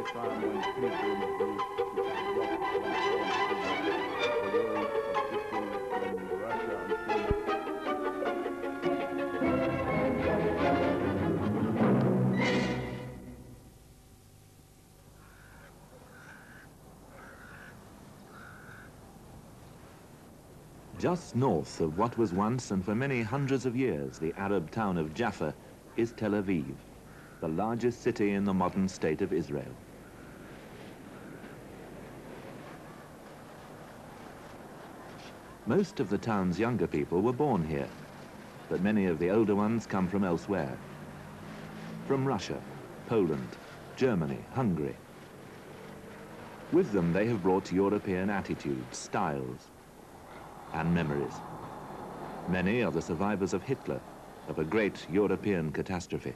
time when Hebrew Jews, which is what went on the world of Italy and Russia and Just north of what was once and for many hundreds of years the Arab town of Jaffa is Tel Aviv, the largest city in the modern state of Israel. Most of the town's younger people were born here, but many of the older ones come from elsewhere. From Russia, Poland, Germany, Hungary. With them they have brought European attitudes, styles, and memories. Many are the survivors of Hitler, of a great European catastrophe.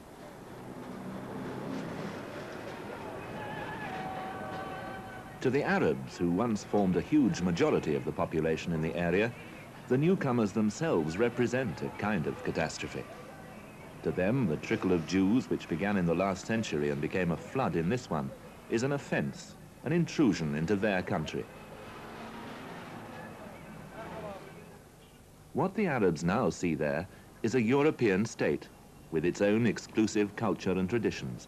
To the Arabs, who once formed a huge majority of the population in the area, the newcomers themselves represent a kind of catastrophe. To them, the trickle of Jews, which began in the last century and became a flood in this one, is an offense, an intrusion into their country. What the Arabs now see there is a European state with its own exclusive culture and traditions.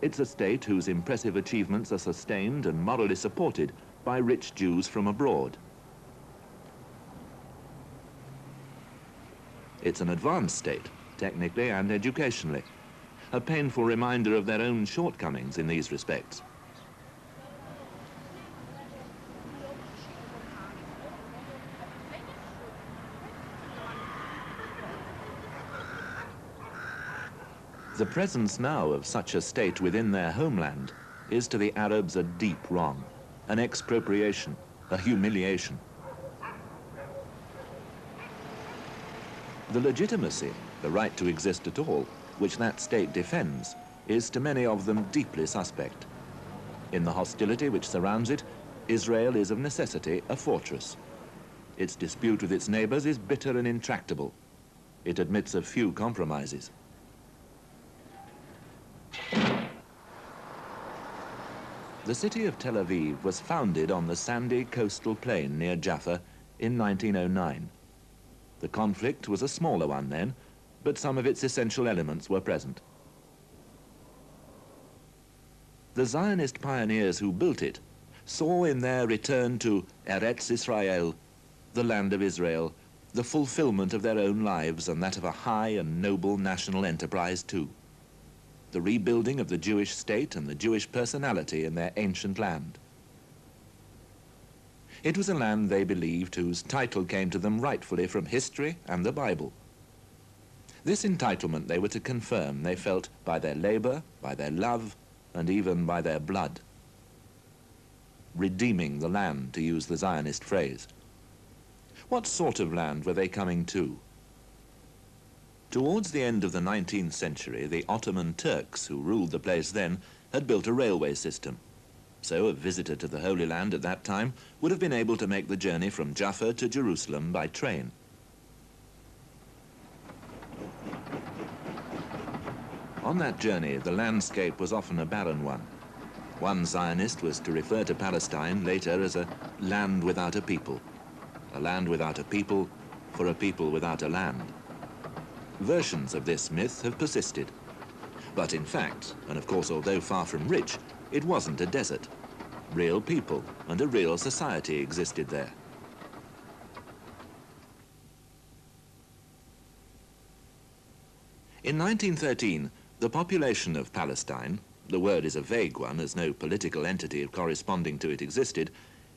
It's a state whose impressive achievements are sustained and morally supported by rich Jews from abroad. It's an advanced state, technically and educationally, a painful reminder of their own shortcomings in these respects. The presence now of such a state within their homeland is to the Arabs a deep wrong, an expropriation, a humiliation. The legitimacy, the right to exist at all, which that state defends, is to many of them deeply suspect. In the hostility which surrounds it, Israel is of necessity a fortress. Its dispute with its neighbors is bitter and intractable. It admits of few compromises. The city of Tel Aviv was founded on the sandy coastal plain near Jaffa in 1909. The conflict was a smaller one then, but some of its essential elements were present. The Zionist pioneers who built it saw in their return to Eretz Israel, the land of Israel, the fulfillment of their own lives and that of a high and noble national enterprise too. The rebuilding of the Jewish state and the Jewish personality in their ancient land. It was a land, they believed, whose title came to them rightfully from history and the Bible. This entitlement they were to confirm, they felt, by their labor, by their love, and even by their blood. Redeeming the land, to use the Zionist phrase. What sort of land were they coming to? Towards the end of the 19th century, the Ottoman Turks, who ruled the place then, had built a railway system. So a visitor to the Holy Land at that time would have been able to make the journey from Jaffa to Jerusalem by train. On that journey, the landscape was often a barren one. One Zionist was to refer to Palestine later as a land without a people. A land without a people for a people without a land. Versions of this myth have persisted. But in fact, and of course although far from rich, it wasn't a desert. Real people and a real society existed there. In 1913, the population of Palestine, the word is a vague one as no political entity corresponding to it existed,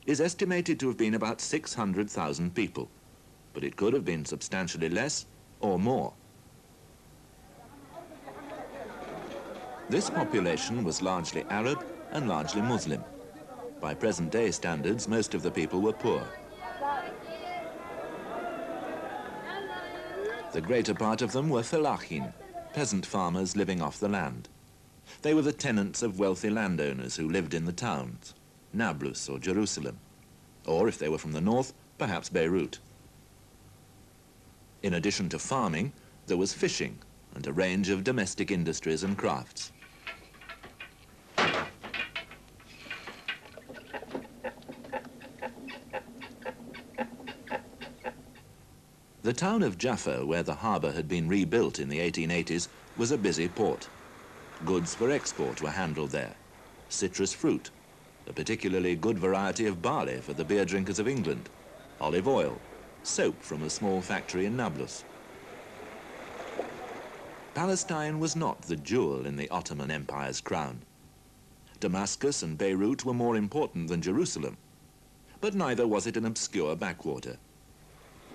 is estimated to have been about 600,000 people. But it could have been substantially less or more. This population was largely Arab and largely Muslim. By present-day standards, most of the people were poor. The greater part of them were felachin, peasant farmers living off the land. They were the tenants of wealthy landowners who lived in the towns, Nablus or Jerusalem, or if they were from the north, perhaps Beirut. In addition to farming, there was fishing and a range of domestic industries and crafts. The town of Jaffa, where the harbour had been rebuilt in the 1880s, was a busy port. Goods for export were handled there. Citrus fruit, a particularly good variety of barley for the beer drinkers of England, olive oil, soap from a small factory in Nablus. Palestine was not the jewel in the Ottoman Empire's crown. Damascus and Beirut were more important than Jerusalem, but neither was it an obscure backwater.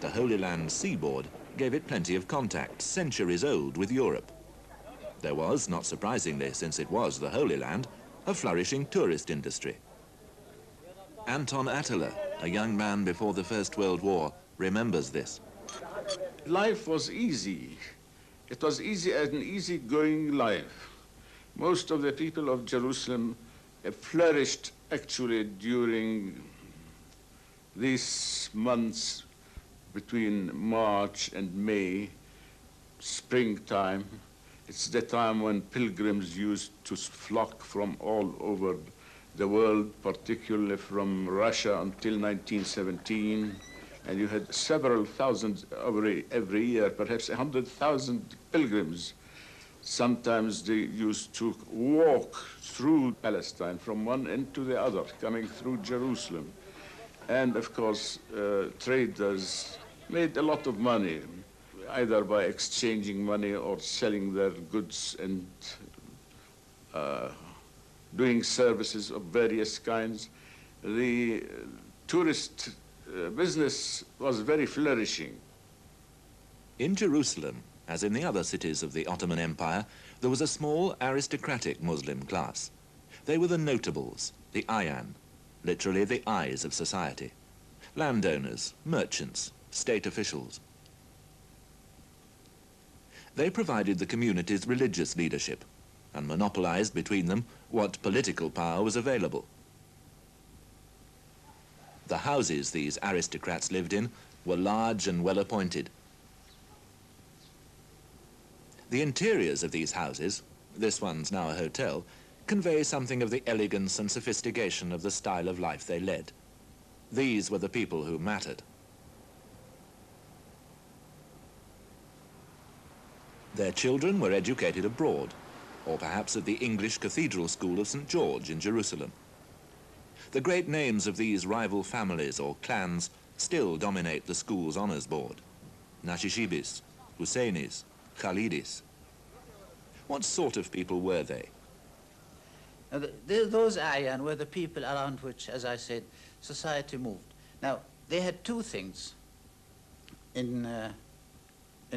The Holy Land seaboard gave it plenty of contact, centuries old, with Europe. There was, not surprisingly, since it was the Holy Land, a flourishing tourist industry. Anton Attila, a young man before the First World War, remembers this. Life was easy. It was easy, an easy-going life. Most of the people of Jerusalem flourished actually during these months between March and May, springtime. It's the time when pilgrims used to flock from all over the world, particularly from Russia until 1917. And you had several thousand every year, perhaps 100,000 pilgrims. Sometimes they used to walk through Palestine from one end to the other, coming through Jerusalem. And of course, traders made a lot of money, either by exchanging money or selling their goods and doing services of various kinds. The tourist business was very flourishing. In Jerusalem, as in the other cities of the Ottoman Empire, there was a small aristocratic Muslim class. They were the notables, the ayan, literally the eyes of society. Landowners, merchants, state officials. They provided the community's religious leadership and monopolized between them what political power was available. The houses these aristocrats lived in were large and well appointed. The interiors of these houses, this one's now a hotel, convey something of the elegance and sophistication of the style of life they led. These were the people who mattered. Their children were educated abroad, or perhaps at the English Cathedral School of St. George in Jerusalem. The great names of these rival families or clans still dominate the school's honors board. Nashishibis, Husseinis, Khalidis. What sort of people were they? Now, those ayan were the people around which, as I said, society moved. Now, they had two things in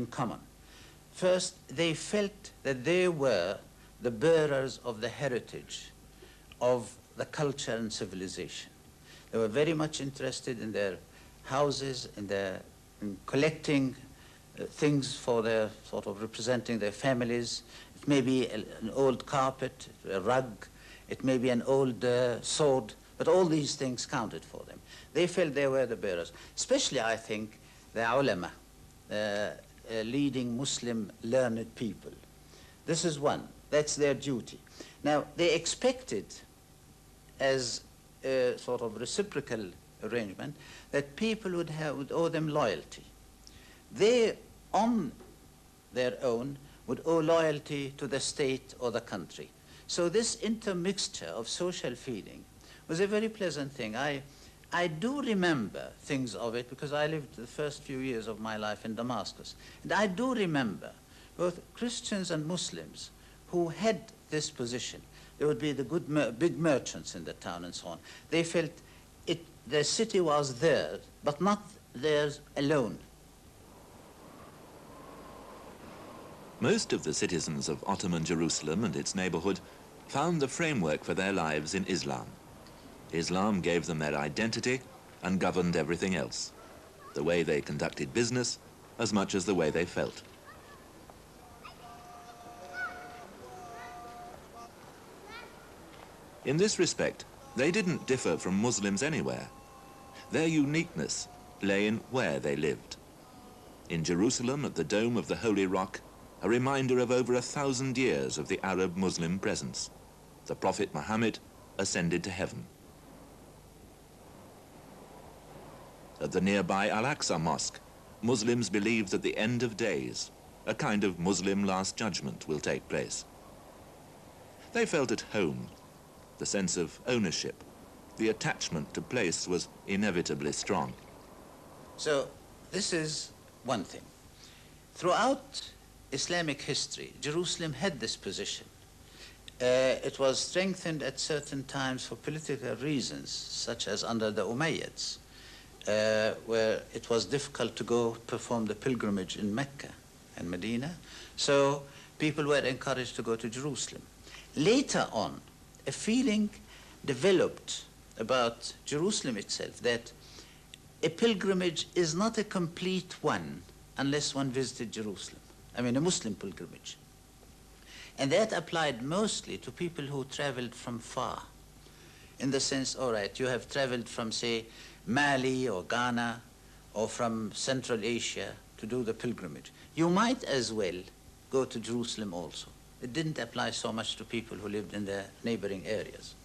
common. First, they felt that they were the bearers of the heritage of the culture and civilization. They were very much interested in their houses, in collecting things for their sort of representing their families. It may be an old carpet, a rug, it may be an old sword, but all these things counted for them. They felt they were the bearers, especially, I think, the ulama, leading Muslim learned people. This is one, that's their duty. Now, they expected, as a sort of reciprocal arrangement, that people would owe them loyalty. They, on their own, would owe loyalty to the state or the country. So this intermixture of social feeling was a very pleasant thing. I do remember things of it because I lived the first few years of my life in Damascus. And I do remember both Christians and Muslims who had this position. There would be the big merchants in the town and so on. They felt the city was theirs, but not theirs alone. Most of the citizens of Ottoman Jerusalem and its neighborhood found the framework for their lives in Islam. Islam gave them their identity and governed everything else, the way they conducted business as much as the way they felt. In this respect, they didn't differ from Muslims anywhere. Their uniqueness lay in where they lived. In Jerusalem, at the dome of the Holy Rock, a reminder of over 1,000 years of the Arab-Muslim presence. The Prophet Muhammad ascended to heaven. At the nearby Al-Aqsa Mosque, Muslims believe that the end of days, a kind of Muslim last judgment, will take place. They felt at home. The sense of ownership, the attachment to place was inevitably strong. So this is one thing. Throughout Islamic history, Jerusalem had this position. It was strengthened at certain times for political reasons, such as under the Umayyads, where it was difficult to go perform the pilgrimage in Mecca and Medina, so people were encouraged to go to Jerusalem. Later on, a feeling developed about Jerusalem itself that a pilgrimage is not a complete one unless one visited Jerusalem. I mean, a Muslim pilgrimage. And that applied mostly to people who traveled from far. In the sense, all right, you have traveled from, say, Mali or Ghana or from Central Asia to do the pilgrimage. You might as well go to Jerusalem also. It didn't apply so much to people who lived in the neighboring areas.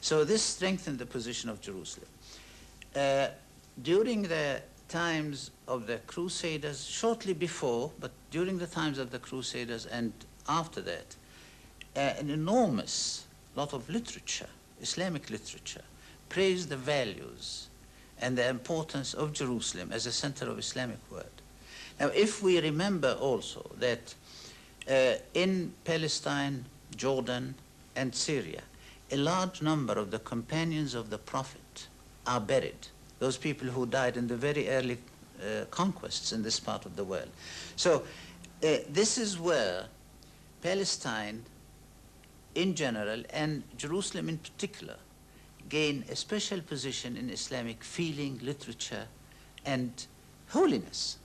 So this strengthened the position of Jerusalem. During the times of the Crusaders, shortly before, but during the times of the Crusaders and after that, an enormous lot of literature, Islamic literature, praised the values and the importance of Jerusalem as a center of Islamic world. Now, if we remember also that in Palestine, Jordan, and Syria, a large number of the companions of the Prophet are buried, those people who died in the very early conquests in this part of the world. So this is where Palestine in general and Jerusalem in particular gain a special position in Islamic feeling, literature, and holiness.